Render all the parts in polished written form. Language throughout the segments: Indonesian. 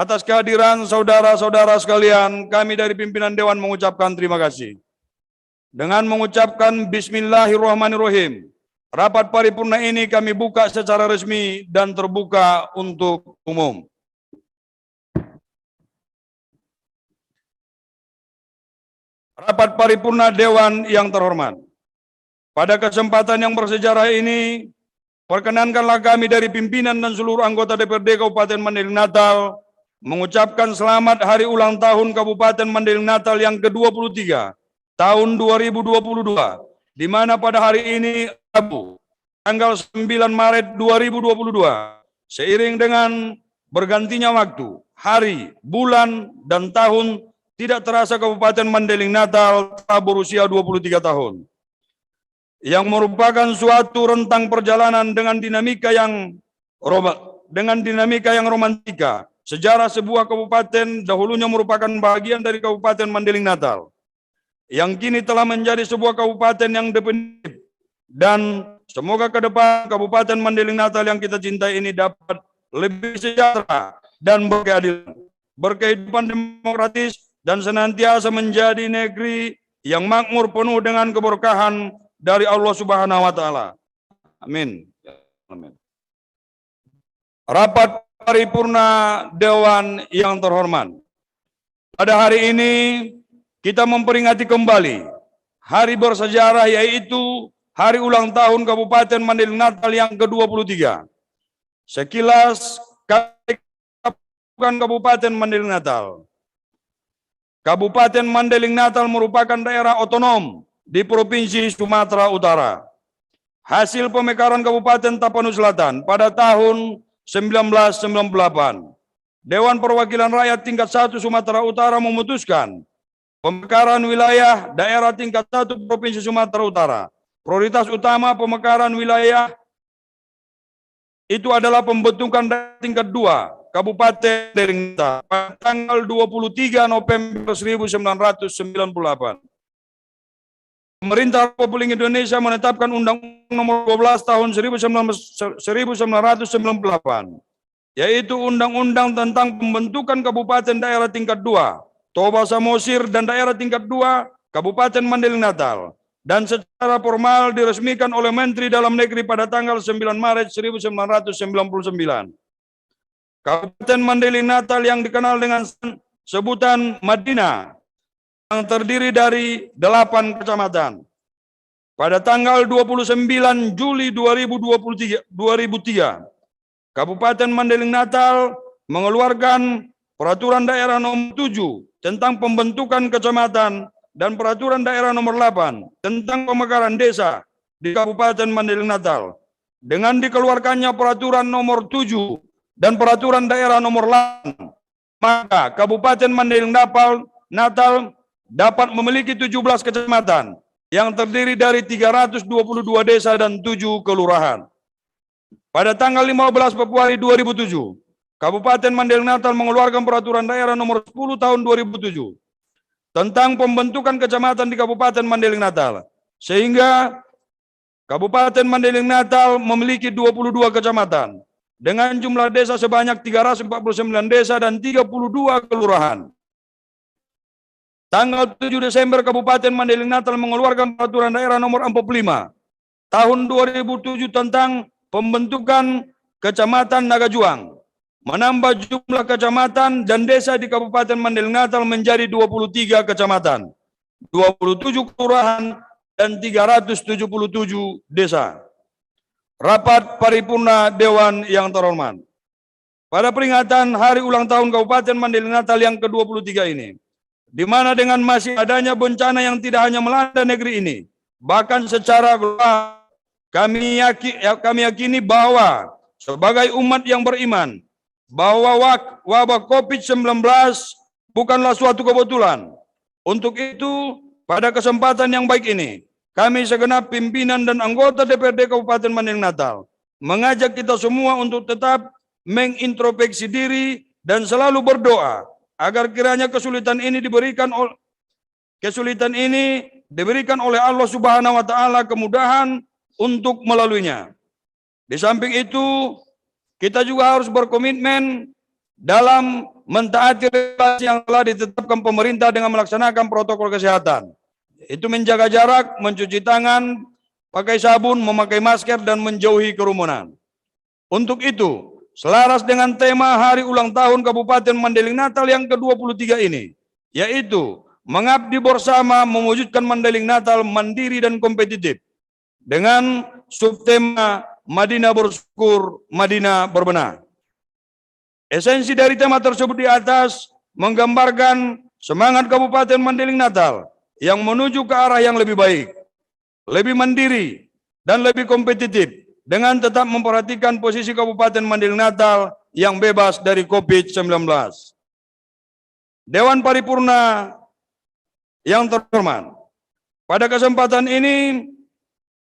Atas kehadiran saudara-saudara sekalian, kami dari pimpinan Dewan mengucapkan terima kasih. Dengan mengucapkan Bismillahirrahmanirrahim, rapat paripurna ini kami buka secara resmi dan terbuka untuk umum. Rapat paripurna Dewan yang terhormat. Pada kesempatan yang bersejarah ini, perkenankanlah kami dari pimpinan dan seluruh anggota DPRD Kabupaten Mandailing Natal mengucapkan selamat hari ulang tahun Kabupaten Mandailing Natal yang ke-23 tahun 2022, di mana pada hari ini Rabu, tanggal 9 Maret 2022, seiring dengan bergantinya waktu, hari, bulan, dan tahun, tidak terasa Kabupaten Mandailing Natal telah berusia 23 tahun. Yang merupakan suatu rentang perjalanan dengan dinamika yang romantika. Sejarah sebuah kabupaten dahulunya merupakan bagian dari Kabupaten Mandailing Natal, yang kini telah menjadi sebuah kabupaten yang definitif, dan semoga ke depan Kabupaten Mandailing Natal yang kita cintai ini dapat lebih sejahtera dan berkeadilan, berkehidupan demokratis, dan senantiasa menjadi negeri yang makmur penuh dengan keberkahan dari Allah Subhanahu wa Ta'ala. Amin. Amin. Rapat paripurna Dewan yang terhormat. Pada hari ini kita memperingati kembali hari bersejarah, yaitu hari ulang tahun Kabupaten Mandailing Natal yang ke-23. Sekilas Kabupaten Mandailing Natal. Kabupaten Mandailing Natal merupakan daerah otonom di Provinsi Sumatera Utara. Hasil pemekaran Kabupaten Tapanuli Selatan pada tahun 1998. Dewan Perwakilan Rakyat tingkat 1 Sumatera Utara memutuskan pemekaran wilayah daerah tingkat 1 Provinsi Sumatera Utara. Prioritas utama pemekaran wilayah itu adalah pembentukan daerah tingkat 2 Kabupaten Mandailing Natal pada tanggal 23 November 1998. Pemerintah Republik Indonesia menetapkan Undang-Undang Nomor 12 Tahun 1998, yaitu Undang-Undang tentang pembentukan Kabupaten Daerah Tingkat 2, Toba Samosir, dan Daerah Tingkat 2, Kabupaten Mandailing Natal, dan secara formal diresmikan oleh Menteri Dalam Negeri pada tanggal 9 Maret 1999. Kabupaten Mandailing Natal yang dikenal dengan sebutan Madinah, yang terdiri dari 8 kecamatan. Pada tanggal 29 Juli 2003, Kabupaten Mandailing Natal mengeluarkan Peraturan Daerah Nomor 7 tentang pembentukan kecamatan dan Peraturan Daerah Nomor 8 tentang pemekaran desa di Kabupaten Mandailing Natal. Dengan dikeluarkannya Peraturan Nomor 7 dan Peraturan Daerah Nomor 8, maka Kabupaten Mandailing Natal dapat memiliki 17 kecamatan yang terdiri dari 322 desa dan 7 kelurahan. Pada tanggal 15 Februari 2007, Kabupaten Mandailing Natal mengeluarkan Peraturan Daerah Nomor 10 Tahun 2007 tentang pembentukan kecamatan di Kabupaten Mandailing Natal, sehingga Kabupaten Mandailing Natal memiliki 22 kecamatan dengan jumlah desa sebanyak 349 desa dan 32 kelurahan. Tanggal 7 Desember Kabupaten Mandailing Natal mengeluarkan Peraturan Daerah Nomor 45 Tahun 2007 tentang pembentukan Kecamatan Nagajuang, menambah jumlah kecamatan dan desa di Kabupaten Mandailing Natal menjadi 23 kecamatan, 27 kelurahan, dan 377 desa. Rapat paripurna Dewan yang terhormat. Pada peringatan hari ulang tahun Kabupaten Mandailing Natal yang ke-23 ini, di mana dengan masih adanya bencana yang tidak hanya melanda negeri ini, bahkan secara global, kami yakini bahwa sebagai umat yang beriman, bahwa wabah COVID-19 bukanlah suatu kebetulan. Untuk itu, pada kesempatan yang baik ini, kami segenap pimpinan dan anggota DPRD Kabupaten Mandailing Natal mengajak kita semua untuk tetap mengintrospeksi diri dan selalu berdoa agar kiranya kesulitan ini diberikan oleh Allah Subhanahu wa Ta'ala kemudahan untuk melaluinya. Di samping itu, kita juga harus berkomitmen dalam mentaati regulasi yang telah ditetapkan pemerintah dengan melaksanakan protokol kesehatan. Itu menjaga jarak, mencuci tangan, pakai sabun, memakai masker, dan menjauhi kerumunan. Untuk itu, selaras dengan tema Hari Ulang Tahun Kabupaten Mandailing Natal yang ke-23 ini, yaitu mengabdi bersama mewujudkan Mandailing Natal mandiri dan kompetitif, dengan subtema Madinah bersyukur, Madinah berbenah. Esensi dari tema tersebut di atas menggambarkan semangat Kabupaten Mandailing Natal yang menuju ke arah yang lebih baik, lebih mandiri, dan lebih kompetitif dengan tetap memperhatikan posisi Kabupaten Mandailing Natal yang bebas dari COVID-19. Dewan Paripurna yang terhormat, pada kesempatan ini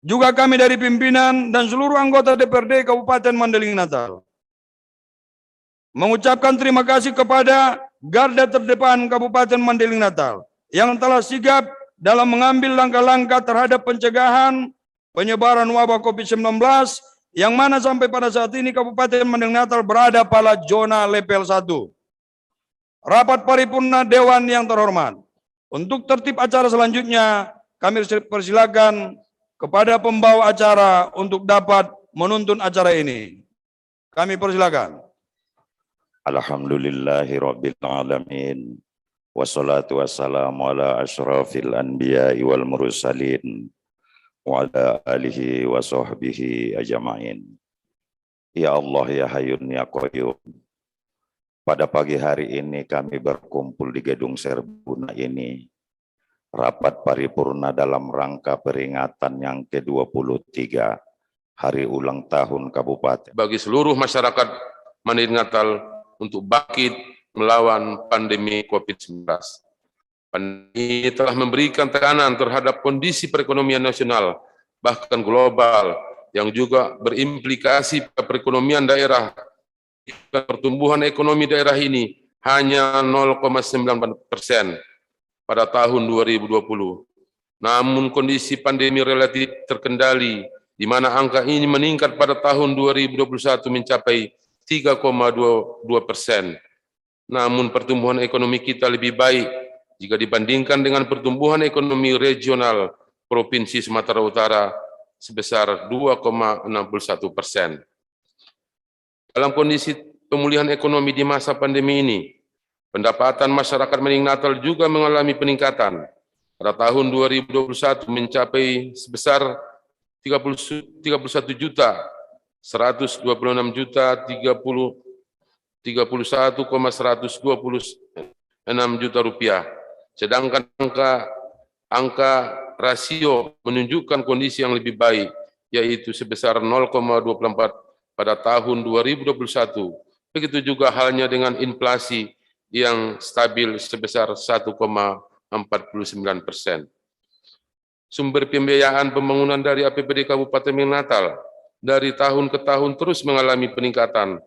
juga kami dari pimpinan dan seluruh anggota DPRD Kabupaten Mandailing Natal mengucapkan terima kasih kepada garda terdepan Kabupaten Mandailing Natal yang telah sigap dalam mengambil langkah-langkah terhadap pencegahan penyebaran wabah COVID-19 yang mana sampai pada saat ini Kabupaten Mandailing Natal berada pada zona level 1. Rapat paripurna Dewan yang terhormat, untuk tertib acara selanjutnya kami persilakan kepada pembawa acara untuk dapat menuntun acara ini. Kami persilakan. Alhamdulillahirabbil alamin. Wassalatu wassalamu ala asyrafil anbiya'i wal mursalin wa ala alihi wa sahbihi ajma'in. Ya Allah, ya Hayyun ya Qayyum. Pada pagi hari ini kami berkumpul di Gedung Serbuna ini, rapat paripurna dalam rangka peringatan yang ke-23 Hari Ulang Tahun Kabupaten. Bagi seluruh masyarakat Mandailing Natal untuk bangkit melawan pandemi COVID-19. Pandemi telah memberikan tekanan terhadap kondisi perekonomian nasional, bahkan global, yang juga berimplikasi pada perekonomian daerah. Pertumbuhan ekonomi daerah ini hanya 0,9% pada tahun 2020. Namun kondisi pandemi relatif terkendali, di mana angka ini meningkat pada tahun 2021 mencapai 3,22%. Namun pertumbuhan ekonomi kita lebih baik jika dibandingkan dengan pertumbuhan ekonomi regional Provinsi Sumatera Utara sebesar 2,61%. Dalam kondisi pemulihan ekonomi di masa pandemi ini, pendapatan masyarakat Mandailing Natal juga mengalami peningkatan. Pada tahun 2021 mencapai sebesar 31 juta 126 juta 31,126 juta rupiah. Sedangkan angka rasio menunjukkan kondisi yang lebih baik, yaitu sebesar 0,24 pada tahun 2021. Begitu juga halnya dengan inflasi yang stabil sebesar 1,49%. Sumber pembiayaan pembangunan dari APBD Kabupaten Mandailing Natal dari tahun ke tahun terus mengalami peningkatan.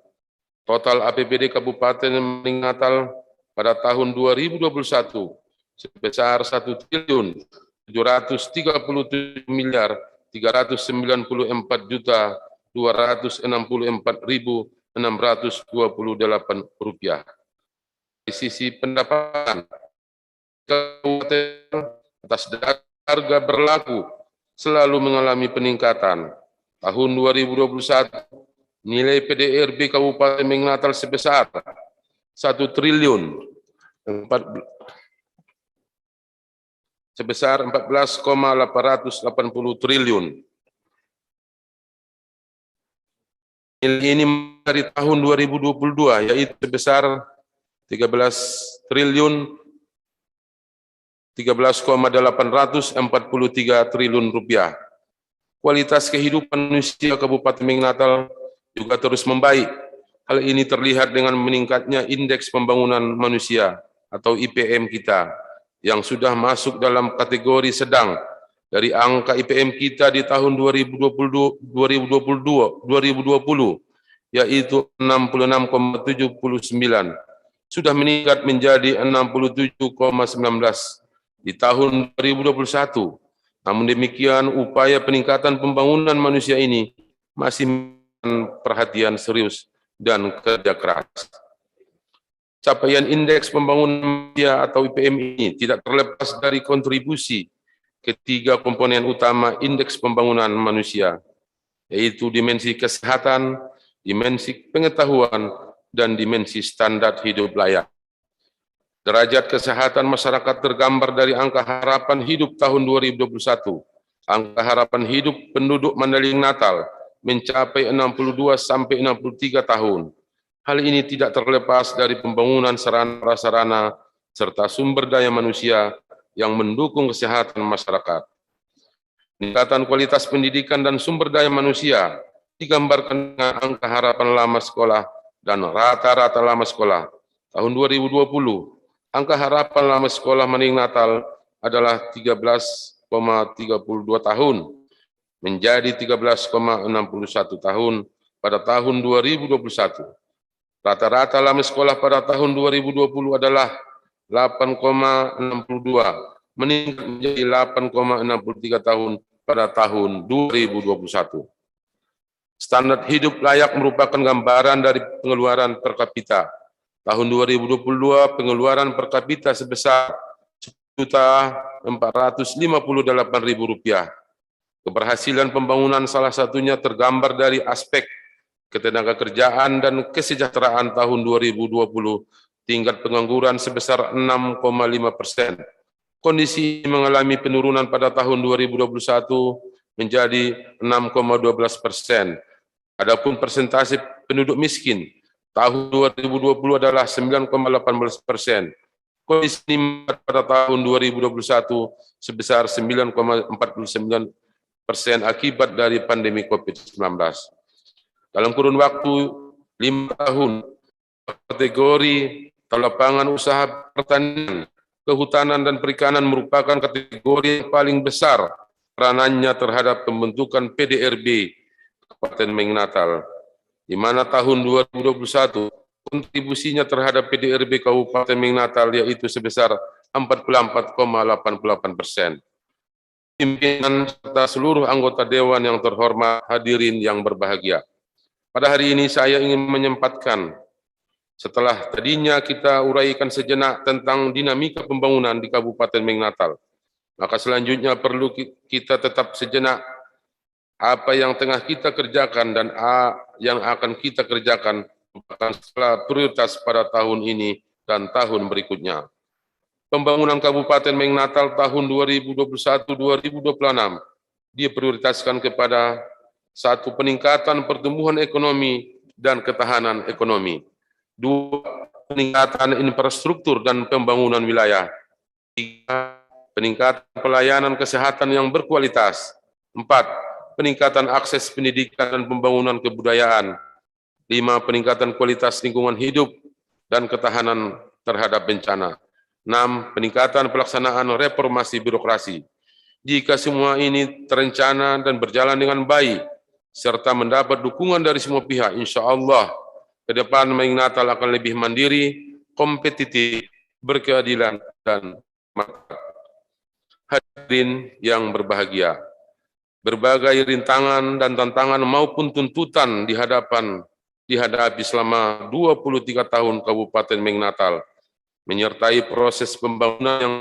Total APBD Kabupaten Mandailing Natal pada tahun 2021 sebesar 1.737.394.264.264 rupiah. Di sisi pendapatan, Kabupaten atas harga berlaku selalu mengalami peningkatan. Tahun 2021 nilai PDRB Kabupaten Mandailing Natal sebesar 14,880 triliun. Nilai ini dari tahun 2022 yaitu sebesar 13,843 triliun rupiah. Kualitas kehidupan manusia Kabupaten Mandailing Natal juga terus membaik. Hal ini terlihat dengan meningkatnya indeks pembangunan manusia atau IPM kita yang sudah masuk dalam kategori sedang. Dari angka IPM kita di tahun 2020 yaitu 66,79 sudah meningkat menjadi 67,19 di tahun 2021. Namun demikian, upaya peningkatan pembangunan manusia ini masih perhatian serius dan kerja keras. Capaian Indeks Pembangunan Manusia atau IPM ini tidak terlepas dari kontribusi ketiga komponen utama Indeks Pembangunan Manusia, yaitu dimensi kesehatan, dimensi pengetahuan, dan dimensi standar hidup layak. Derajat kesehatan masyarakat tergambar dari angka harapan hidup tahun 2021. Angka harapan hidup penduduk Mandailing Natal mencapai 62 sampai 63 tahun. Hal ini tidak terlepas dari pembangunan sarana prasarana serta sumber daya manusia yang mendukung kesehatan masyarakat. Peningkatan kualitas pendidikan dan sumber daya manusia digambarkan dengan angka harapan lama sekolah dan rata-rata lama sekolah. Tahun 2020, angka harapan lama sekolah Mandailing Natal adalah 13,32 tahun, menjadi 13,61 tahun pada tahun 2021. Rata-rata lama sekolah pada tahun 2020 adalah 8,62, meningkat menjadi 8,63 tahun pada tahun 2021. Standar hidup layak merupakan gambaran dari pengeluaran per kapita. Tahun 2022 pengeluaran per kapita sebesar Rp1.458.000. Keberhasilan pembangunan salah satunya tergambar dari aspek ketenagakerjaan dan kesejahteraan tahun 2020, tingkat pengangguran sebesar 6,5%. Kondisi ini mengalami penurunan pada tahun 2021 menjadi 6,12%. Adapun persentase penduduk miskin tahun 2020 adalah 9,18%. Kondisi ini pada tahun 2021 sebesar 9,49% akibat dari pandemi COVID-19. Dalam kurun waktu 5 tahun, kategori lapangan usaha pertanian, kehutanan, dan perikanan merupakan kategori yang paling besar peranannya terhadap pembentukan PDRB Kabupaten Mandailing Natal, di mana tahun 2021 kontribusinya terhadap PDRB Kabupaten Mandailing Natal yaitu sebesar 44,88%. Pimpinan serta seluruh anggota Dewan yang terhormat, hadirin yang berbahagia. Pada hari ini saya ingin menyempatkan, setelah tadinya kita uraikan sejenak tentang dinamika pembangunan di Kabupaten Mandailing Natal, maka selanjutnya perlu kita tetap sejenak apa yang tengah kita kerjakan dan yang akan kita kerjakan merupakan skala prioritas pada tahun ini dan tahun berikutnya. Pembangunan Kabupaten Mandailing Natal tahun 2021-2026 diprioritaskan kepada 1. Peningkatan pertumbuhan ekonomi dan ketahanan ekonomi. 2. Peningkatan infrastruktur dan pembangunan wilayah. 3. Peningkatan pelayanan kesehatan yang berkualitas. 4. Peningkatan akses pendidikan dan pembangunan kebudayaan. 5. Peningkatan kualitas lingkungan hidup dan ketahanan terhadap bencana. 6. Peningkatan pelaksanaan reformasi birokrasi. Jika semua ini terencana dan berjalan dengan baik, serta mendapat dukungan dari semua pihak, insya Allah ke depan Mandailing Natal akan lebih mandiri, kompetitif, berkeadilan, dan makmur. Hadirin yang berbahagia, berbagai rintangan dan tantangan maupun tuntutan dihadapi selama 23 tahun Kabupaten Mandailing Natal, menyertai proses pembangunan yang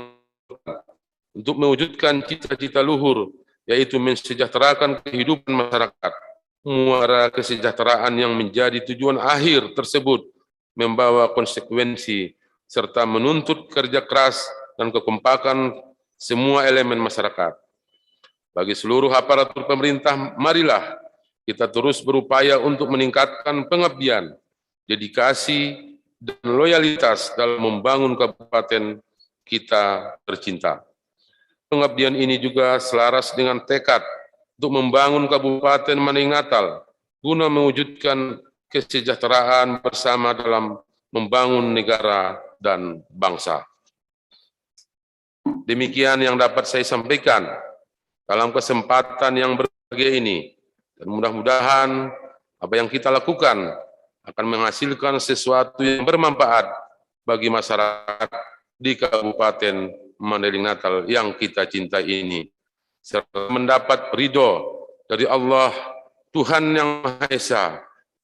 untuk mewujudkan cita-cita luhur, yaitu mensejahterakan kehidupan masyarakat. Muara kesejahteraan yang menjadi tujuan akhir tersebut membawa konsekuensi serta menuntut kerja keras dan kekompakan semua elemen masyarakat. Bagi seluruh aparatur pemerintah, marilah kita terus berupaya untuk meningkatkan pengabdian, dedikasi, dan loyalitas dalam membangun kabupaten kita tercinta. Pengabdian ini juga selaras dengan tekad untuk membangun Kabupaten Mandailing Natal guna mewujudkan kesejahteraan bersama dalam membangun negara dan bangsa. Demikian yang dapat saya sampaikan dalam kesempatan yang berbahagia ini, dan mudah-mudahan apa yang kita lakukan akan menghasilkan sesuatu yang bermanfaat bagi masyarakat di Kabupaten Mandailing Natal yang kita cintai ini, serta mendapat ridho dari Allah Tuhan Yang Maha Esa.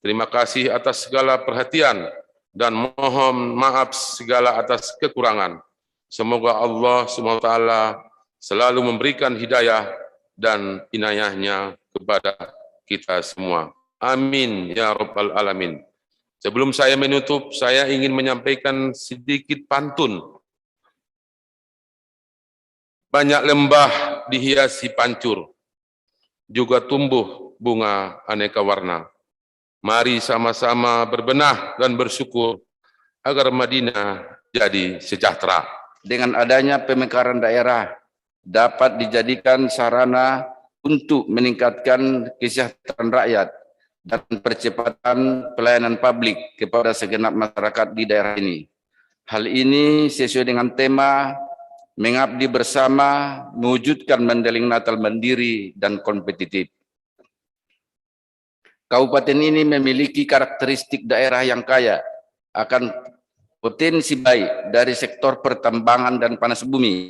Terima kasih atas segala perhatian dan mohon maaf segala atas kekurangan. Semoga Allah SWT selalu memberikan hidayah dan inayahnya kepada kita semua. Amin ya Rabbal Alamin. Sebelum saya menutup, saya ingin menyampaikan sedikit pantun. Banyak lembah dihiasi pancur, juga tumbuh bunga aneka warna. Mari sama-sama berbenah dan bersyukur agar Madinah jadi sejahtera. Dengan adanya pemekaran daerah dapat dijadikan sarana untuk meningkatkan kesejahteraan rakyat dan percepatan pelayanan publik kepada segenap masyarakat di daerah ini. Hal ini sesuai dengan tema mengabdi bersama, mewujudkan Mandailing Natal mandiri dan kompetitif. Kabupaten ini memiliki karakteristik daerah yang kaya akan potensi baik dari sektor pertambangan dan panas bumi,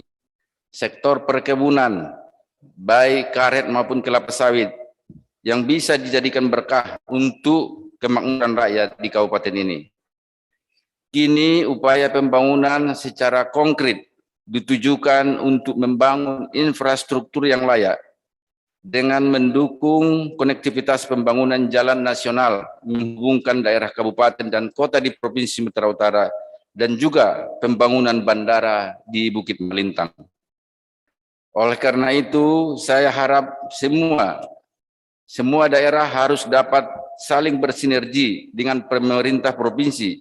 sektor perkebunan, baik karet maupun kelapa sawit, yang bisa dijadikan berkah untuk kemakmuran rakyat di kabupaten ini. Kini upaya pembangunan secara konkret ditujukan untuk membangun infrastruktur yang layak dengan mendukung konektivitas pembangunan jalan nasional menghubungkan daerah kabupaten dan kota di Provinsi Sumatera Utara dan juga pembangunan bandara di Bukit Melintang. Oleh karena itu, saya harap semua daerah harus dapat saling bersinergi dengan pemerintah provinsi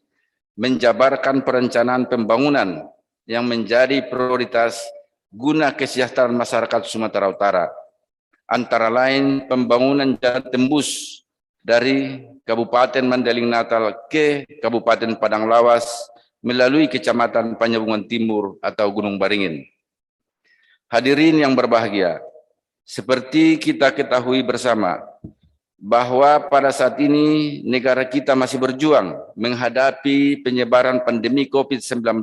menjabarkan perencanaan pembangunan yang menjadi prioritas guna kesejahteraan masyarakat Sumatera Utara. Antara lain pembangunan jalan tembus dari Kabupaten Mandailing Natal ke Kabupaten Padang Lawas melalui Kecamatan Panyabungan Timur atau Gunung Baringin. Hadirin yang berbahagia, seperti kita ketahui bersama bahwa pada saat ini negara kita masih berjuang menghadapi penyebaran pandemi COVID-19.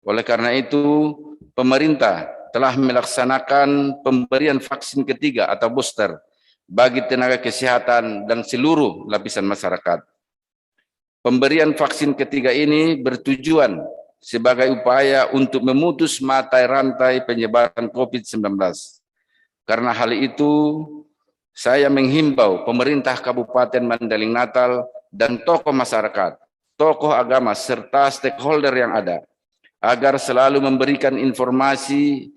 Oleh karena itu, pemerintah telah melaksanakan pemberian vaksin ketiga atau booster bagi tenaga kesehatan dan seluruh lapisan masyarakat. Pemberian vaksin ketiga ini bertujuan sebagai upaya untuk memutus mata rantai penyebaran COVID-19. Karena hal itu, saya menghimbau pemerintah Kabupaten Mandailing Natal dan tokoh masyarakat, tokoh agama, serta stakeholder yang ada, agar selalu memberikan informasi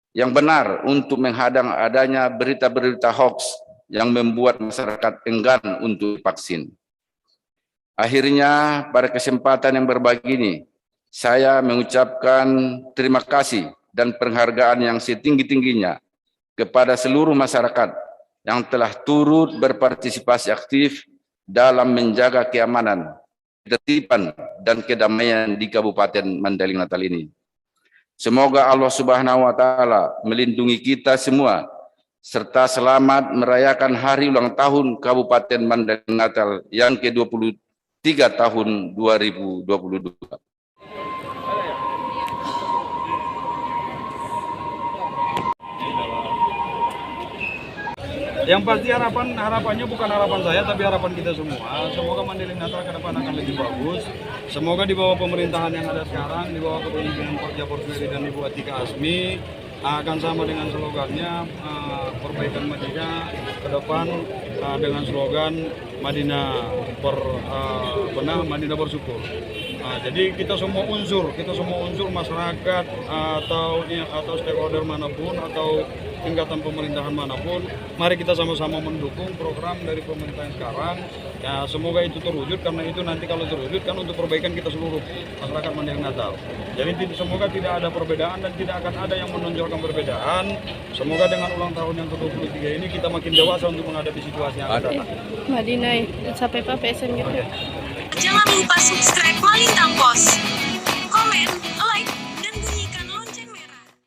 yang benar untuk menghadang adanya berita-berita hoax yang membuat masyarakat enggan untuk vaksin. Akhirnya, pada kesempatan yang berbagi ini, saya mengucapkan terima kasih dan penghargaan yang setinggi-tingginya kepada seluruh masyarakat yang telah turut berpartisipasi aktif dalam menjaga keamanan, ketertiban, dan kedamaian di Kabupaten Mandailing Natal ini. Semoga Allah Subhanahu wa Ta'ala melindungi kita semua, serta selamat merayakan hari ulang tahun Kabupaten Mandailing Natal yang ke-23 tahun 2022. Yang pasti harapannya bukan harapan saya, tapi harapan kita semua. Semoga Mandailing Natal ke depan akan lebih bagus. Semoga di bawah pemerintahan yang ada sekarang, di bawah kepemimpinan Pak Jafar Sumeri dan Ibu Atika Asmi, akan sama dengan slogannya perbaikan Madinah ke depan dengan slogan Madinah berbenah, Madinah bersyukur. Jadi kita semua unsur masyarakat atau stakeholder manapun atau tingkatan pemerintahan manapun, mari kita sama-sama mendukung program dari pemerintahan sekarang. Ya, semoga itu terwujud, karena itu nanti kalau terwujud kan untuk perbaikan kita seluruh masyarakat Mandailing Natal. Jadi semoga tidak ada perbedaan dan tidak akan ada yang menonjolkan perbedaan. Semoga dengan ulang tahun yang ke-23 ini kita makin dewasa untuk menghadapi situasi yang ada. Madinah, sampai Pak PSN gitu. Jangan lupa subscribe Malintang Pos, komen, like,